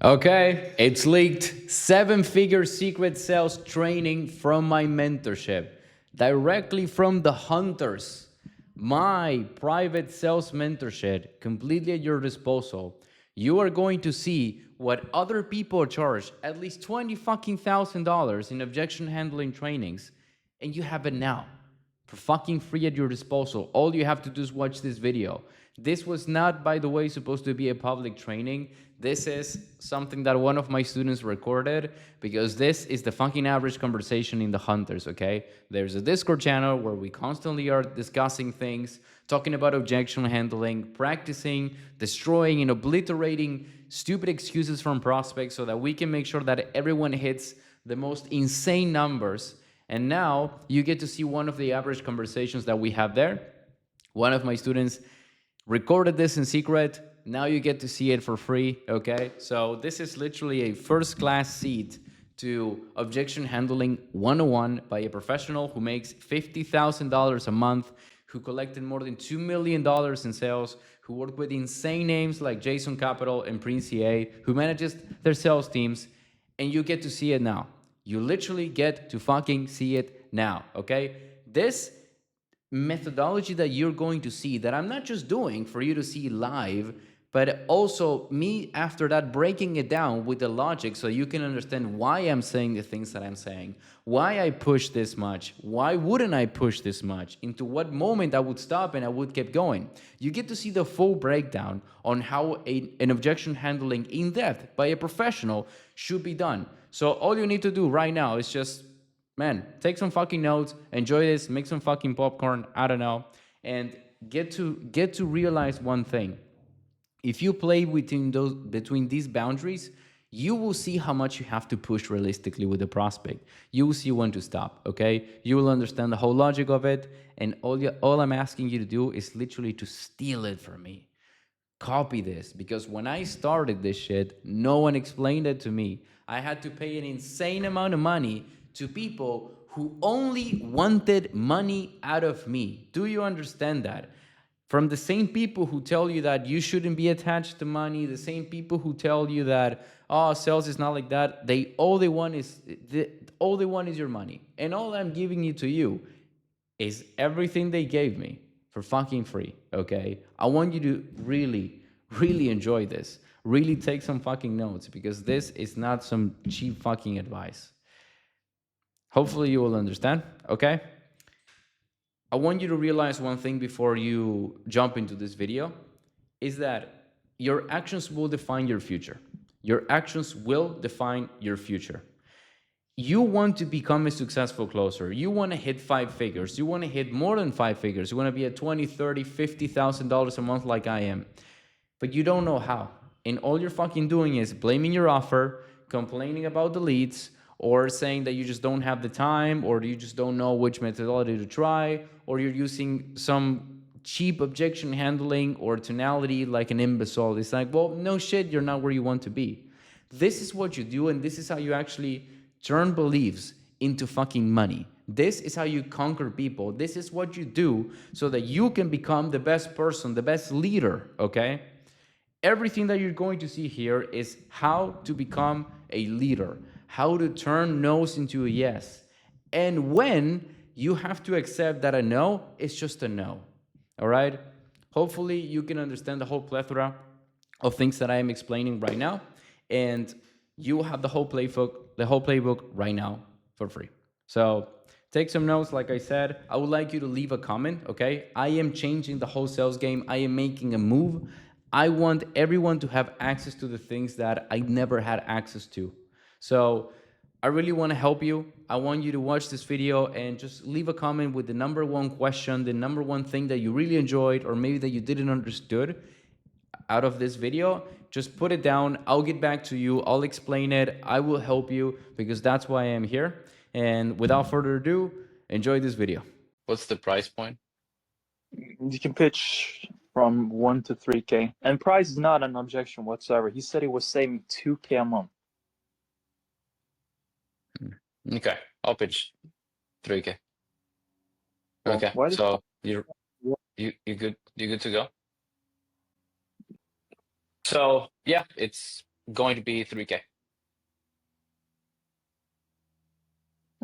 Okay, it's leaked. Seven-figure secret sales training from my mentorship, directly from the hunters. My private sales mentorship, completely at your disposal. You are going to see what other people charge, at least $20,000 in objection handling trainings, and you have it now for fucking free at your disposal. All you have to do is watch this video. This was not, by the way, supposed to be a public training. This is something that one of my students recorded because this is the fucking average conversation in the Hunters, okay? There's a Discord channel where we constantly are discussing things, talking about objection handling, practicing, destroying, and obliterating stupid excuses from prospects so that we can make sure that everyone hits the most insane numbers. And now you get to see one of the average conversations that we have there. One of my students recorded this in secret. Now you get to see it for free, okay? So this is literally a first class seat to objection handling 101 by a professional who makes $50,000 a month, who collected more than $2 million in sales, who worked with insane names like Jason Capital and Prince CA, who manages their sales teams, and you get to see it now. You literally get to fucking see it now, okay? This methodology that you're going to see, that I'm not just doing for you to see live, but also me after that breaking it down with the logic so you can understand why I'm saying the things that I'm saying, why I push this much, why wouldn't I push this much, into what moment I would stop and I would keep going. You get to see the full breakdown on how an objection handling in depth by a professional should be done. So all you need to do right now is just, man, take some fucking notes, enjoy this, make some fucking popcorn, I don't know, and get to realize one thing. If you play between these boundaries, you will see how much you have to push realistically with the prospect. You will see when to stop, okay? You will understand the whole logic of it, and all I'm asking you to do is literally to steal it from me. Copy this, because when I started this shit, no one explained it to me. I had to pay an insane amount of money to people who only wanted money out of me. Do you understand that? From the same people who tell you that you shouldn't be attached to money, the same people who tell you that, oh, sales is not like that, all they want is your money. And all I'm giving it to you is everything they gave me for fucking free, okay? I want you to really, really enjoy this. Really take some fucking notes, because this is not some cheap fucking advice. Hopefully you will understand, okay? I want you to realize one thing before you jump into this video, is that your actions will define your future. Your actions will define your future. You want to become a successful closer. You want to hit 5 figures. You want to hit more than 5 figures. You want to be at 20, 30, $50,000 a month like I am. But you don't know how. And all you're fucking doing is blaming your offer, complaining about the leads, or saying that you just don't have the time, or you just don't know which methodology to try, or you're using some cheap objection handling or tonality like an imbecile. It's like, well, no shit, you're not where you want to be. This is what you do, and this is how you actually turn beliefs into fucking money. This is how you conquer people. This is what you do so that you can become the best person, the best leader, okay? Everything that you're going to see here is how to become a leader, how to turn no's into a yes, and when you have to accept that a no is just a no, all right? Hopefully you can understand the whole plethora of things that I am explaining right now, and you will have the whole playbook right now for free. So take some notes. Like I said, I would like you to leave a comment, okay? I am changing the whole sales game. I am making a move. I want everyone to have access to the things that I never had access to. So I really want to help you. I want you to watch this video and just leave a comment with the number one question, the number one thing that you really enjoyed, or maybe that you didn't understood out of this video. Just put it down. I'll get back to you. I'll explain it. I will help you, because that's why I am here. And without further ado, enjoy this video. What's the price point? You can pitch from 1 to 3K. And price is not an objection whatsoever. He said he was saving 2K a month. Okay, I'll pitch 3K. Well, Okay, why so you good to go? So yeah, it's going to be 3K.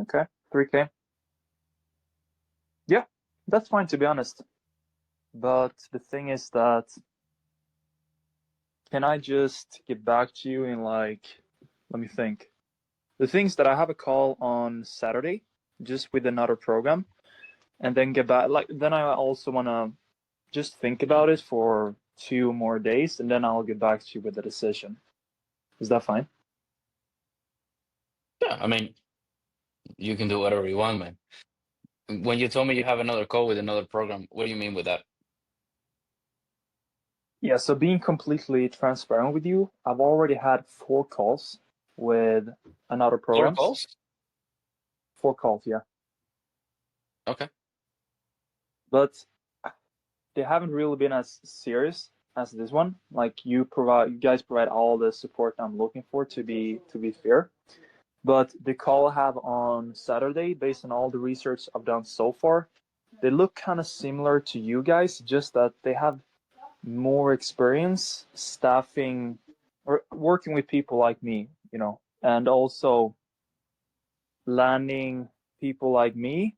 Okay, 3K. Yeah, that's fine to be honest. But the thing is that, can I just get back to you in like, let me think. The thing is that I have a call on Saturday, just with another program, and then get back. Like, then I also wanna just think about it for 2 more days, and then I'll get back to you with the decision. Is that fine? Yeah, I mean, you can do whatever you want, man. When you told me you have another call with another program, what do you mean with that? Yeah, so being completely transparent with you, I've already had 4 calls with another Four programs. calls? 4 calls, yeah. Okay. But they haven't really been as serious as this one. Like, you guys provide all the support I'm looking for, to be fair. But the call I have on Saturday, based on all the research I've done so far, they look kind of similar to you guys, just that they have more experience staffing or working with people like me, and also landing people like me,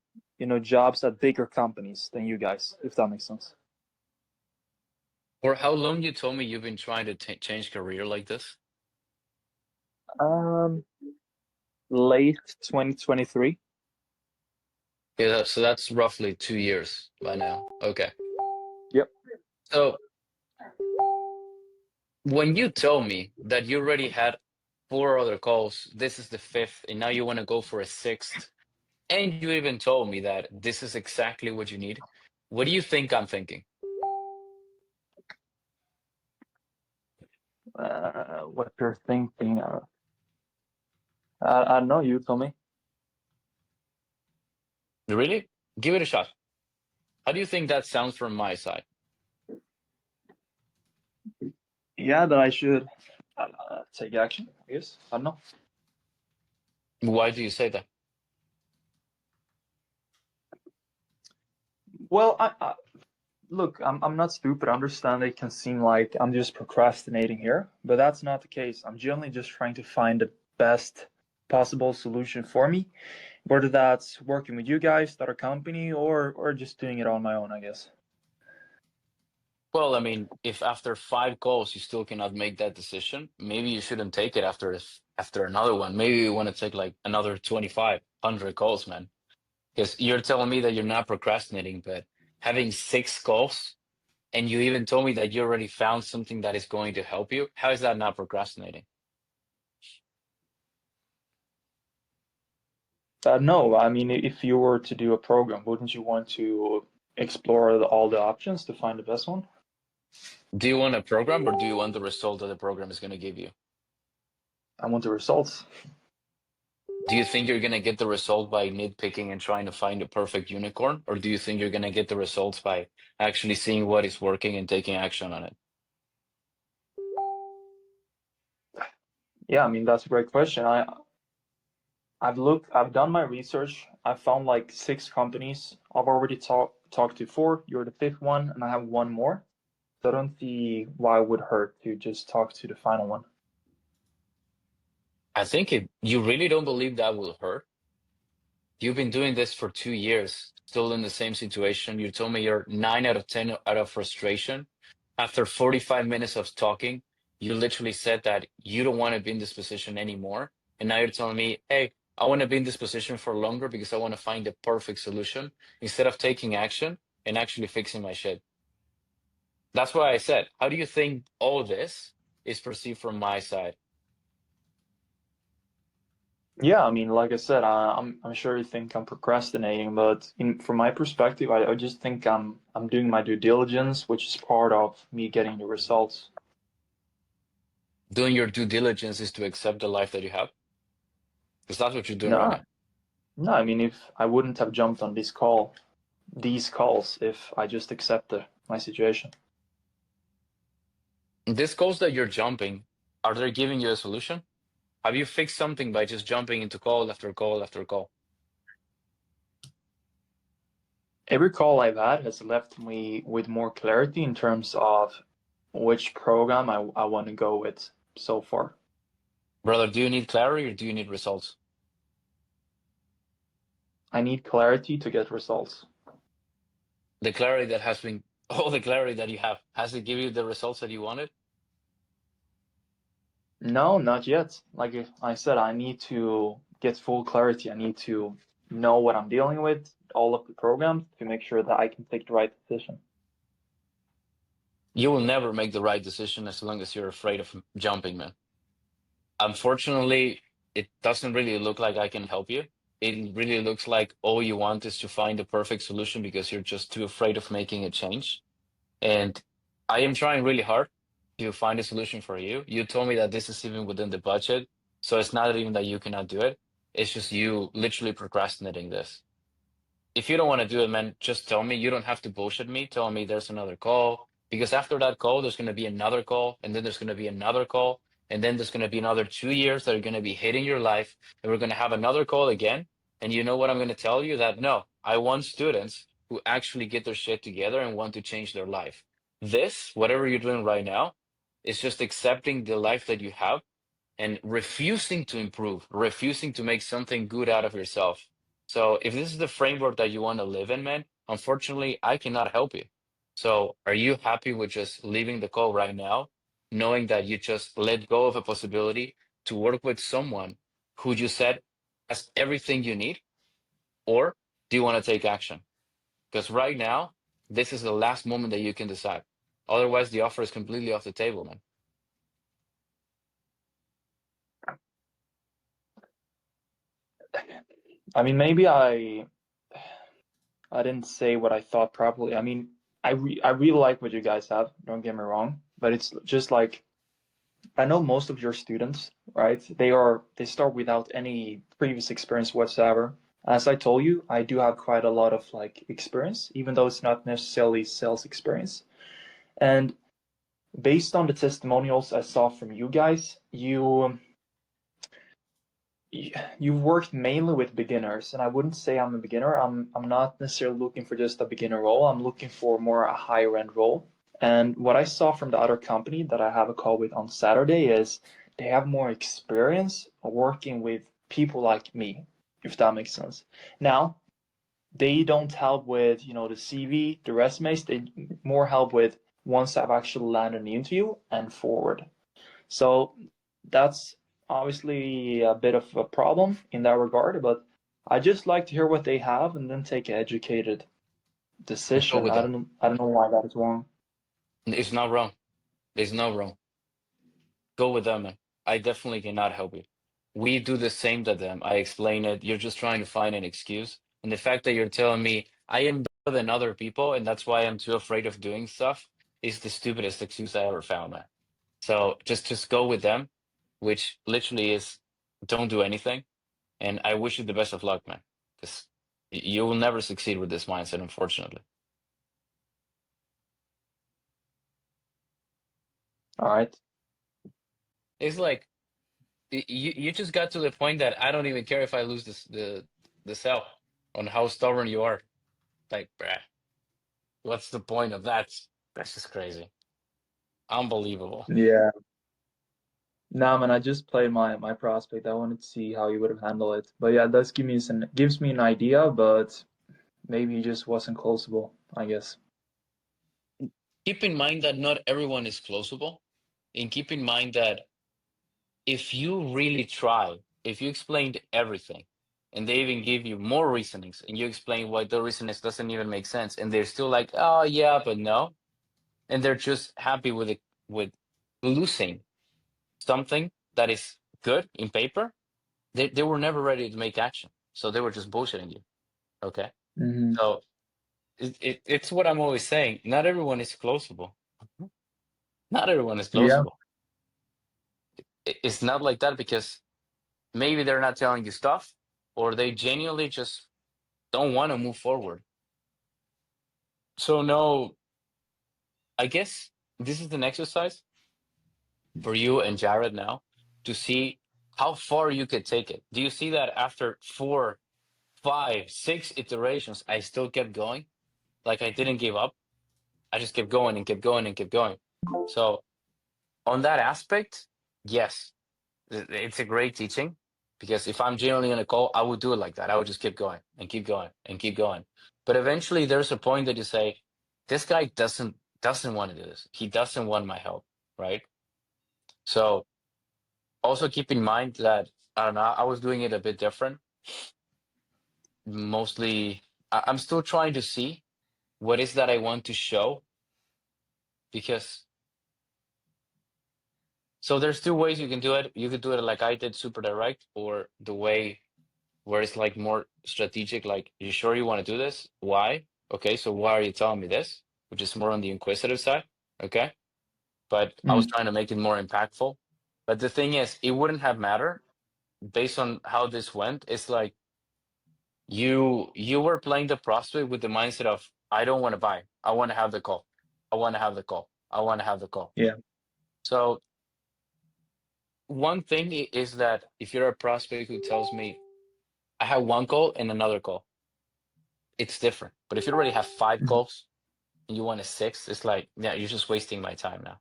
jobs at bigger companies than you guys, if that makes sense. For how long you told me you've been trying to change career like this? Um, Late 2023. Yeah, so that's roughly 2 years by now. Okay. Yep. So when you told me that you already had 4 other calls, this is the fifth, and now you want to go for a sixth, and you even told me that this is exactly what you need, what do you think I'm thinking? What you're thinking? I don't know. You tell me. Really? Give it a shot. How do you think that sounds from my side? Yeah, that I should take action. I guess. I don't know. Why do you say that? Well, I look. I'm not stupid. I understand it can seem like I'm just procrastinating here, but that's not the case. I'm generally just trying to find the best possible solution for me, whether that's working with you guys, start a company, or just doing it on my own, I guess. Well, I mean, if after 5 calls you still cannot make that decision, maybe you shouldn't take it after another one. Maybe you want to take like another 2,500 calls, man. Because you're telling me that you're not procrastinating, but having 6 calls, and you even told me that you already found something that is going to help you. How is that not procrastinating? No, I mean, if you were to do a program, wouldn't you want to explore all the options to find the best one? Do you want a program or do you want the result that the program is going to give you? I want the results. Do you think you're going to get the result by nitpicking and trying to find a perfect unicorn? Or do you think you're going to get the results by actually seeing what is working and taking action on it? Yeah, I mean, that's a great question. I've done my research. I found like 6 companies. I've already talked to 4. You're the 5th one, and I have 1 more. So I don't see why it would hurt to just talk to the final one. I think you really don't believe that will hurt. You've been doing this for 2 years, still in the same situation. You told me you're 9 out of 10 out of frustration. After 45 minutes of talking, you literally said that you don't want to be in this position anymore. And now you're telling me, hey, I want to be in this position for longer because I want to find the perfect solution instead of taking action and actually fixing my shit. That's why I said, how do you think all this is perceived from my side? Yeah, I mean, like I said, I'm sure you think I'm procrastinating, but from my perspective, I just think I'm doing my due diligence, which is part of me getting the results. Doing your due diligence is to accept the life that you have, because that's what you're doing right No, now. no, I mean, if I wouldn't have jumped on these calls, if I just accepted my situation. These calls that you're jumping, are they giving you a solution? Have you fixed something by just jumping into call after call after call? Every call I've had has left me with more clarity in terms of which program I want to go with so far. Brother, do you need clarity or do you need results? I need clarity to get results. The clarity that has been, all the clarity that you have, has it give you the results that you wanted? No, not yet. Like I said, I need to get full clarity. I need to know what I'm dealing with, all of the programs, to make sure that I can take the right decision. You will never make the right decision as long as you're afraid of jumping, man. Unfortunately, it doesn't really look like I can help you. It really looks like all you want is to find the perfect solution because you're just too afraid of making a change. And I am trying really hard to find a solution for you. You told me that this is even within the budget. So it's not even that you cannot do it. It's just you literally procrastinating this. If you don't want to do it, man, just tell me. You don't have to bullshit me. Tell me there's another call. Because after that call, there's going to be another call. And then there's going to be another call. And then there's going to be another 2 years that are going to be hitting your life. And we're going to have another call again. And you know what I'm going to tell you? That no, I want students who actually get their shit together and want to change their life. This, whatever you're doing right now, is just accepting the life that you have and refusing to improve, refusing to make something good out of yourself. So if this is the framework that you want to live in, man, unfortunately, I cannot help you. So are you happy with just leaving the call right now, knowing that you just let go of a possibility to work with someone who you said has everything you need? Or do you want to take action? Because right now, this is the last moment that you can decide. Otherwise, the offer is completely off the table, man. I mean, maybe I didn't say what I thought properly. I mean, I really like what you guys have. Don't get me wrong, but it's just like I know most of your students, right? They start without any previous experience whatsoever. As I told you, I do have quite a lot of like experience, even though it's not necessarily sales experience. And based on the testimonials I saw from you guys, you've worked mainly with beginners, and I wouldn't say I'm a beginner. I'm not necessarily looking for just a beginner role. I'm looking for more a higher end role. And what I saw from the other company that I have a call with on Saturday is they have more experience working with people like me, if that makes sense. Now, they don't help with, the CV, the resumes. They more help with once I've actually landed an interview and forward. So that's obviously a bit of a problem in that regard, but I just like to hear what they have and then take an educated Go decision. with I them. don't I don't know why that is wrong. It's not wrong. It's not wrong. Go with them, man. I definitely cannot help you. We do the same to them. I explain it. You're just trying to find an excuse. And the fact that you're telling me I am better than other people and that's why I'm too afraid of doing stuff is the stupidest excuse I ever found, man. So just go with them, which literally is don't do anything. And I wish you the best of luck, man. Because you will never succeed with this mindset, unfortunately. All right. It's like you just got to the point that I don't even care if I lose the cell on how stubborn you are. Like, bruh, what's the point of that? That's just crazy. Unbelievable. Yeah. Nah, man, I just played my prospect. I wanted to see how he would have handled it. But yeah, it does gives me an idea, but maybe he just wasn't closable, I guess. Keep in mind that not everyone is closable, and keep in mind that if you really try, if you explained everything, and they even give you more reasonings, and you explain why the reasonings doesn't even make sense, and they're still like, oh yeah, but no, and they're just happy with it with losing something that is good in paper, they were never ready to make action. So they were just bullshitting you. Okay. Hmm. So it's what I'm always saying. Not everyone is closable. Not everyone is Yeah. closable. It's not like that because maybe they're not telling you stuff or they genuinely just don't want to move forward. So no, I guess this is an exercise for you and Jared now to see how far you could take it. Do you see that after 4, 5, 6 iterations, I still kept going? Like I didn't give up. I just kept going and kept going and kept going. So on that aspect, yes. It's a great teaching because if I'm genuinely in a call, I would do it like that. I would just keep going and keep going and keep going. But eventually there's a point that you say, this guy doesn't want to do this. He doesn't want my help, right? So also keep in mind that I don't know, I was doing it a bit different. Mostly I'm still trying to see what is that I want to show because so there's two ways you can do it. You could do it like I did, super direct, or the way where it's like more strategic, like, you sure you want to do this? Why? Okay, so why are you telling me this? Which is more on the inquisitive side. Okay. But I was Mm. trying to make it more impactful. But the thing is, it wouldn't have mattered based on how this went. It's like you were playing the prospect with the mindset of, I don't want to buy. I want to have the call. I want to have the call. I want to have the call. Yeah. So one thing is that if you're a prospect who tells me I have one call and another call, it's different. But if you already have 5 Mhm. calls and you want a 6, it's like, yeah, you're just wasting my time now.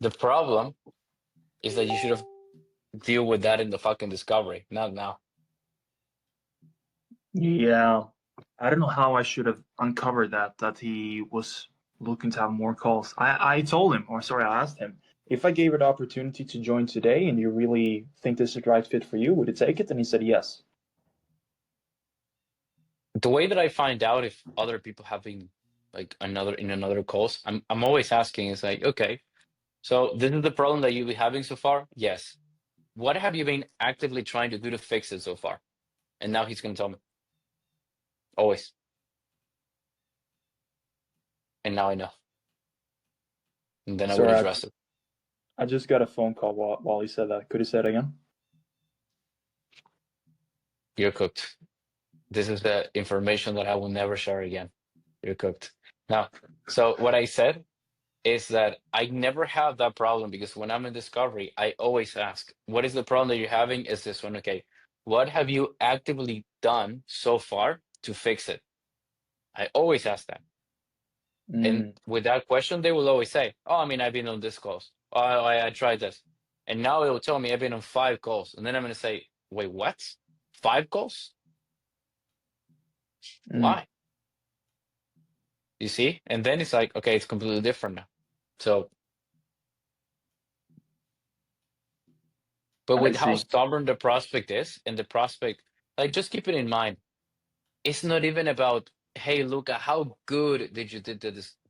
The problem is that you should have deal with that in the fucking discovery, not now. Yeah. I don't know how I should have uncovered that he was looking to have more calls. I told him, or sorry, I asked him, if I gave you the opportunity to join today and you really think this is the right fit for you, would you take it? And he said yes. The way that I find out if other people have been like another calls, I'm always asking, it's like, okay, so this is the problem that you've been having so far? Yes. What have you been actively trying to do to fix it so far? And now he's gonna tell me. Always. And now I know. And then I would Sorry, address it. I just got a phone call while he said that. Could you say it again? You're cooked. This is the information that I will never share again. You're cooked. Now, so what I said is that I never have that problem because when I'm in discovery, I always ask, what is the problem that you're having? Is this one okay? What have you actively done so far to fix it? I always ask that. And Mm, with that question, they will always say, oh, I mean, I've been on this calls. Oh, I tried this. And now it will tell me I've been on 5 calls. And then I'm going to say, wait, what? 5 calls? mm. Why? You see? And then it's like, okay, it's completely different now. So, but I with how see. stubborn the prospect is, and the prospect, like, just keep it in mind. It's not even about, hey, Luca, how good did you did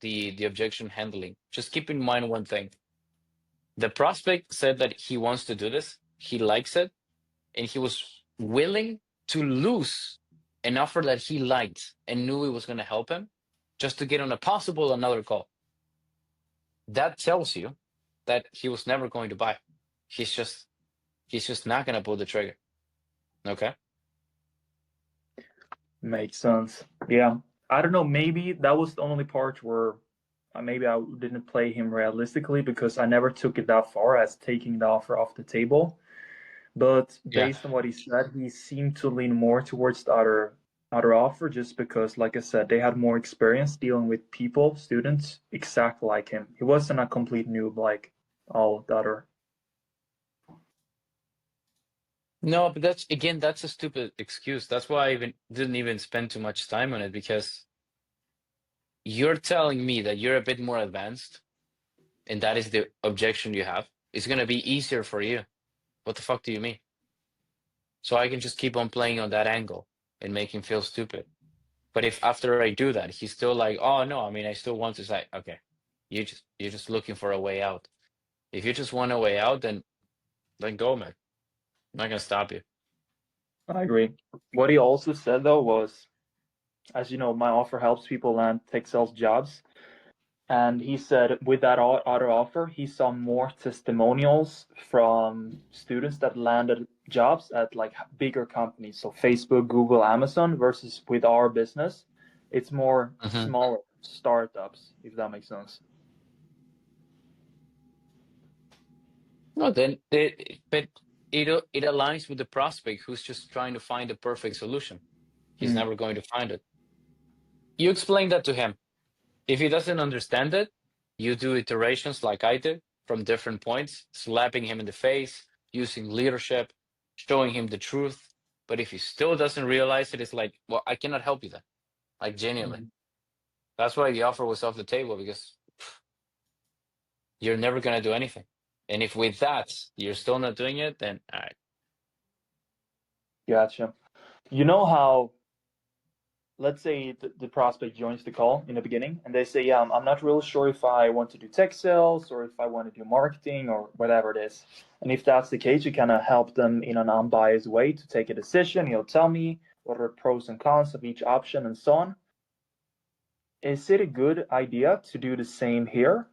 the objection handling? Just keep in mind one thing. The prospect said that he wants to do this, he likes it, and he was willing to lose an offer that he liked and knew it was going to help him just to get on a possible another call. That tells you that he was never going to buy. He's just not going to pull the trigger. Okay? Makes sense. Yeah. I don't know. Maybe that was the only part where maybe I didn't play him realistically because I never took it that far as taking the offer off the table. But Yeah. based on what he said, he seemed to lean more towards the other offer just because, like I said, they had more experience dealing with people, students, exactly like him. He wasn't a complete noob like all the other. No, but that's again, that's a stupid excuse. That's why I even didn't even spend too much time on it because you're telling me that you're a bit more advanced and that is the objection you have. It's going to be easier for you. What the fuck do you mean? So I can just keep on playing on that angle and make him feel stupid. But if after I do that, he's still like, oh no, I mean, I still want to say, okay, you're just looking for a way out. If you just want a way out, then go, man. I'm not gonna stop you. I agree. What he also said though was, as you know, my offer helps people land tech sales jobs. And he said with that other offer, he saw more testimonials from students that landed jobs at like bigger companies, so Facebook, Google, Amazon, versus with our business, it's more Mhm. smaller startups, if that makes sense. No, then but it aligns with the prospect who's just trying to find the perfect solution. He's Mm. never going to find it. You explain that to him. If he doesn't understand it, you do iterations like I did from different points, slapping him in the face, using leadership, showing him the truth. But if he still doesn't realize it, it's like, well, I cannot help you then. Like genuinely. That's why the offer was off the table, because you're never gonna do anything. And if with that you're still not doing it, then all right. Gotcha. You know how, let's say the prospect joins the call in the beginning and they say, yeah, I'm not really sure if I want to do tech sales or if I want to do marketing or whatever it is. And if that's the case, you kind of help them in an unbiased way to take a decision. You'll tell me what are the pros and cons of each option and so on. Is it a good idea to do the same here?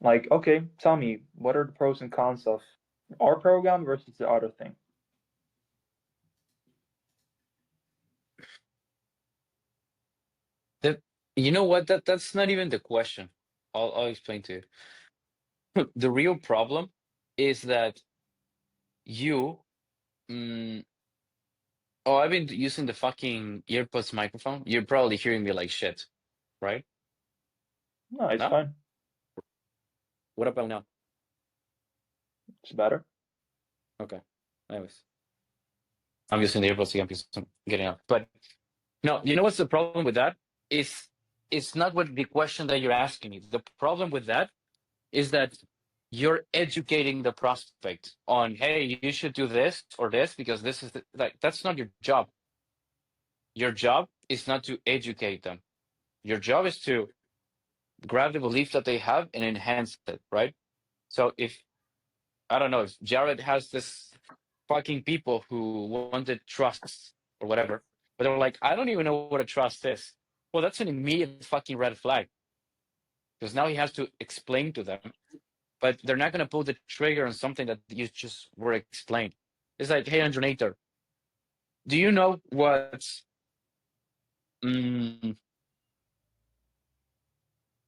Like, okay, tell me, what are the pros and cons of our program versus the other thing? You know what? That's not even the question. I'll explain to you. The real problem is that you. Mm, oh, I've been using the fucking earbuds microphone. You're probably hearing me like shit, right? No, it's No? fine. What about now? It's better. Okay. Anyways, I'm using the earbuds again because I'm getting out. But no, you know what's the problem with that? Is it's not what the question that you're asking me. The problem with that is that you're educating the prospect on, hey, you should do this or this because this is like that's not your job. Your job is not to educate them. Your job is to grab the belief that they have and enhance it, right? So if I don't know if Jared has this fucking people who wanted trust or whatever, but they're like, I don't even know what a trust is. Well, that's an immediate fucking red flag because now he has to explain to them, but they're not going to pull the trigger on something that you just were explained. It's like, hey, Andronator, do you know what mm,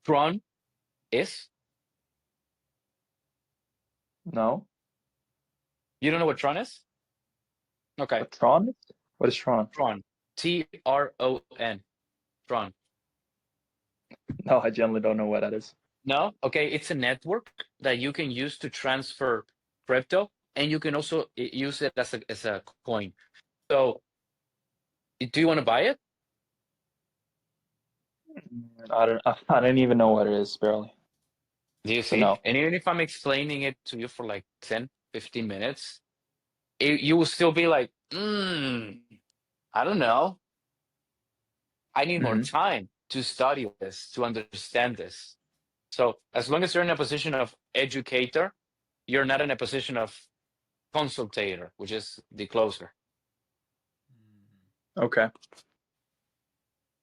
Tron is? No. You don't know what Tron is? Okay, But Tron? What is Tron? Tron, Tron, Tron. No, I generally don't know what that is. No? Okay, it's a network that you can use to transfer crypto, and you can also use it as a coin. So, do you want to buy it? I don't even know what it is, barely. Do you So see? no. And even if I'm explaining it to you for like 10, 15 minutes, you will still be like, I don't know. I need more Mm-hmm. time to study this, to understand this. So, as long as you're in a position of educator, you're not in a position of consultator, which is the closer. Okay.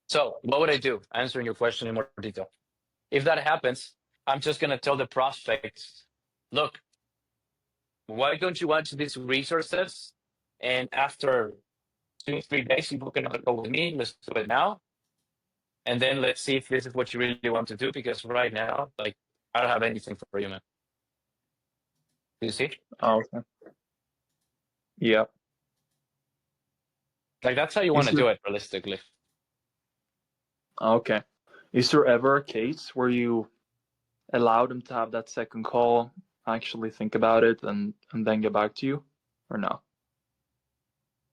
So, what would I do? Answering your question in more detail. If that happens, I'm just going to tell the prospects, look, why don't you watch these resources? And after 2, 3 days, you book another call with me. Let's do it now. And then let's see if this is what you really want to do. Because right now, like, I don't have anything for you, man. Do you see? Oh, okay. Yeah. Like, that's how you want Is to there do it realistically. okay? Is there ever a case where you allow them to have that second call, actually think about it, and then get back to you, or no?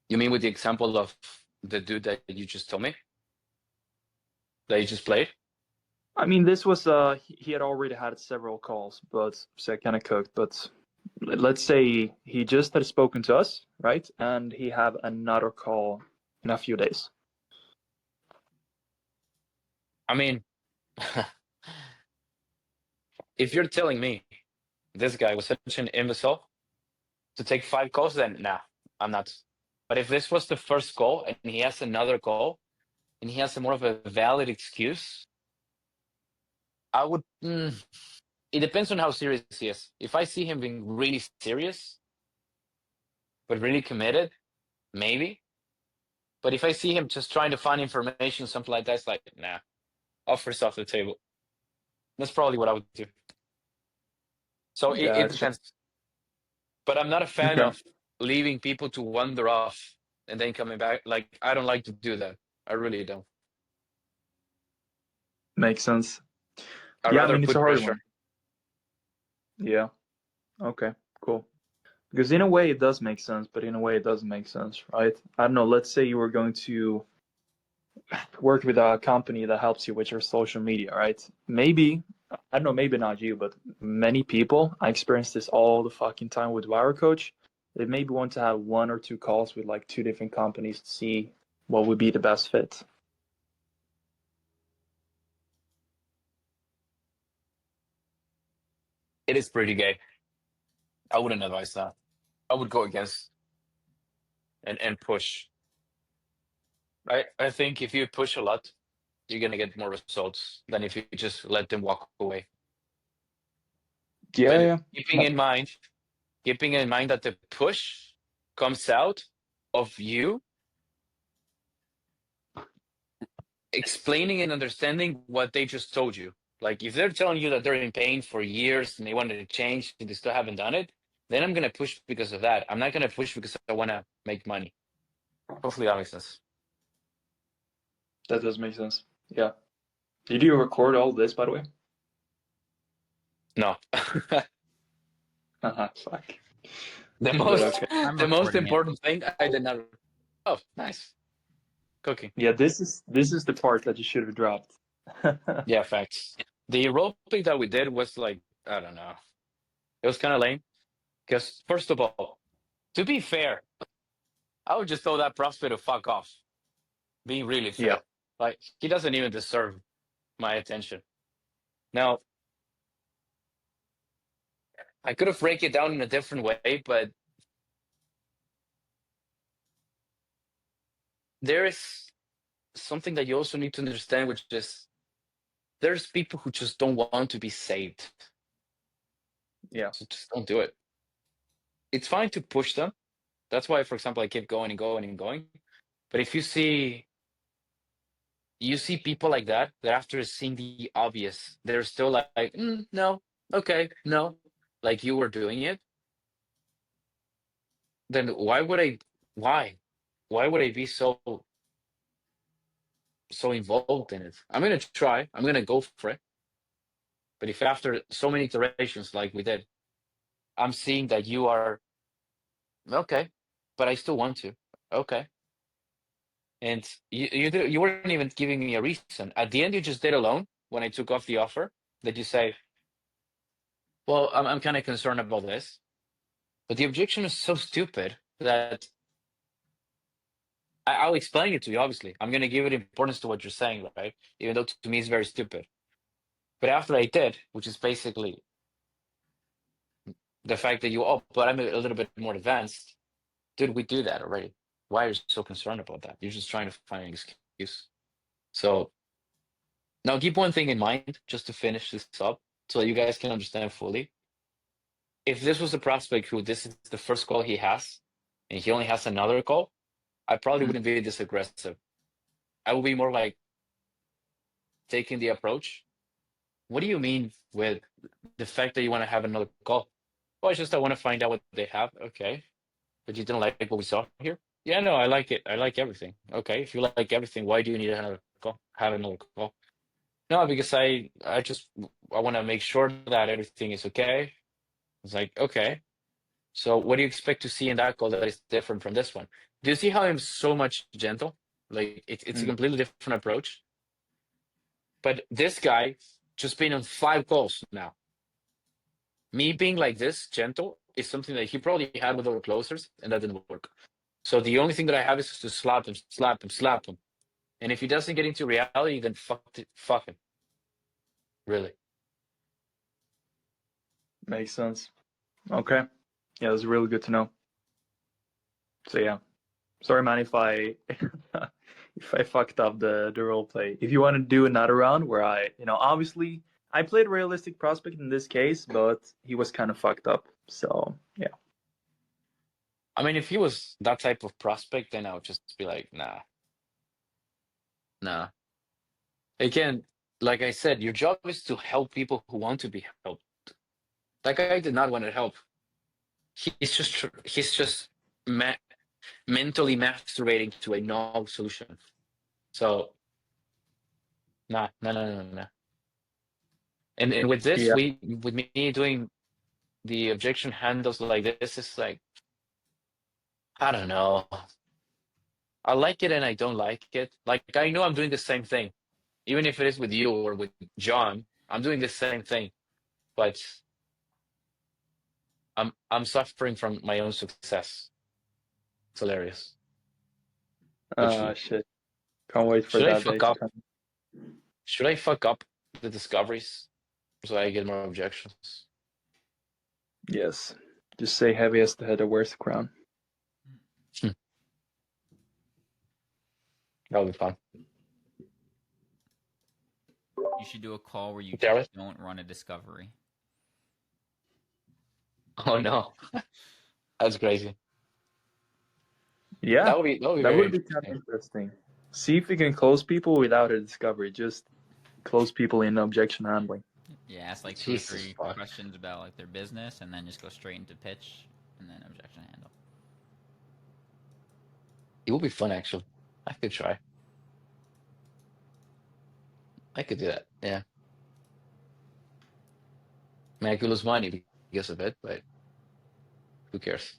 You mean with the example of the dude that you just told me? That you just played? I mean, this was he had already had several calls, but so kind of cooked. But let's say he just had spoken to us, right? And he have another call in a few days. I mean, if you're telling me this guy was such an imbecile to take 5 calls, then nah, I'm not. But if this was the first call and he has another call and he has a more of a valid excuse, I would. It depends on how serious he is. If I see him being really serious, but really committed, maybe. But if I see him just trying to find information, something like that, it's like, nah, offers off the table. That's probably what I would do. So it Gotcha. depends. But I'm not a fan Okay. of leaving people to wander off and then coming back. Like, I don't like to do that. I really don't. Makes sense. I'd Yeah, I rather mean it's a put hard pressure. one. Yeah. Okay. Cool. Because in a way it does make sense, but in a way it doesn't make sense, right? I don't know. Let's say you were going to work with a company that helps you with your social media, right? Maybe, I don't know, maybe not you, but many people, I experience this all the fucking time with Wire Coach. They maybe want to have 1 or 2 calls with like 2 different companies to see what would be the best fit. It is pretty gay. I wouldn't advise that. I would go against and push. I think if you push a lot, you're gonna get more results than if you just let them walk away. Yeah, But yeah. keeping in mind that the push comes out of you explaining and understanding what they just told you. Like if they're telling you that they're in pain for years and they wanted to change and they still haven't done it, then I'm gonna push because of that. I'm not gonna push because I wanna make money. Hopefully that makes sense. That does make sense. Yeah. Did you record all this, by the way? No. Fuck. The But most okay. I'm the most recording it. important thing I did not. Oh, nice cooking. Yeah, this is the part that you should have dropped. Yeah, facts. The role play that we did was like I don't know. It was kind of lame because first of all, to be fair, I would just tell that prospect to fuck off. Being really Yeah. fair, like he doesn't even deserve my attention. Now I could have break it down in a different way, but there is something that you also need to understand, which is there's people who just don't want to be saved. Yeah. So just don't do it. It's fine to push them. That's why, for example, I keep going and going and going. But if you see people like that, that after seeing the obvious, they're still like no, okay, no, like you were doing it, then why? Why would I be so involved in it? I'm gonna try, I'm gonna go for it. But if after so many iterations like we did, I'm seeing that you are okay, but I still want to. Okay. And you weren't even giving me a reason. At the end, you just did alone when I took off the offer that you say, well, I'm kind of concerned about this. But the objection is so stupid that I'll explain it to you, obviously. I'm going to give it importance to what you're saying, right? Even though to me it's very stupid. But after I did, which is basically the fact that but I'm a little bit more advanced. Dude, we do that already. Why are you so concerned about that? You're just trying to find an excuse. So now keep one thing in mind just to finish this up so that you guys can understand fully. If this was a prospect who this is the first call he has, and he only has another call, I probably Hmm. wouldn't be this aggressive. I would be more like taking the approach. What do you mean with the fact that you want to have another call? Well, it's just I want to find out what they have. Okay. But you didn't like what we saw here? Yeah, no, I like it. I like everything. Okay. If you like everything, why do you need another call? Have another call? No, because I want to make sure that everything is okay. It's like, okay. So what do you expect to see in that call that is different from this one? Do you see how I'm so much gentle? Like it's a Hmm. completely different approach. But this guy just been on 5 calls now. Me being like this, gentle, is something that he probably had with other closers, and that didn't work. So the only thing that I have is to slap him, slap him, slap him. And if he doesn't get into reality, then fuck him. Really. Makes sense. Okay. Yeah, that's really good to know. So yeah. Sorry man if I if I fucked up the role play. If you want to do another round where obviously I played realistic prospect in this case, but he was kind of fucked up. So yeah. I mean, if he was that type of prospect, then I would just be like, nah, nah. Again, like I said, your job is to help people who want to be helped. That guy did not want to help. He's just ma- mentally masturbating to a no solution. So nah. And with this, Yeah. with me doing the objection handles like this is like, I don't know. I like it and I don't like it. Like I know I'm doing the same thing, even if it is with you or with John. I'm doing the same thing, but I'm suffering from my own success. It's hilarious. Literally. Shit. Can't wait for Should I that day fuck to up? come. Should I fuck up the discoveries so I get more objections? Yes. Just say heavy as the head that wears the crown. That would be fun. You should do a call where you Jared? just don't run a discovery. Oh no, that's crazy. Yeah. That would be That very would be kind of interesting. interesting. See if we can close people without a discovery. Just close people in objection handling. Yeah, ask like 2 or Jesus 3 fuck. questions about like their business, and then just go straight into pitch, and then objection handle. It would be fun actually. I could try. I could do that. Yeah. I mean, I could lose money because of it, but who cares?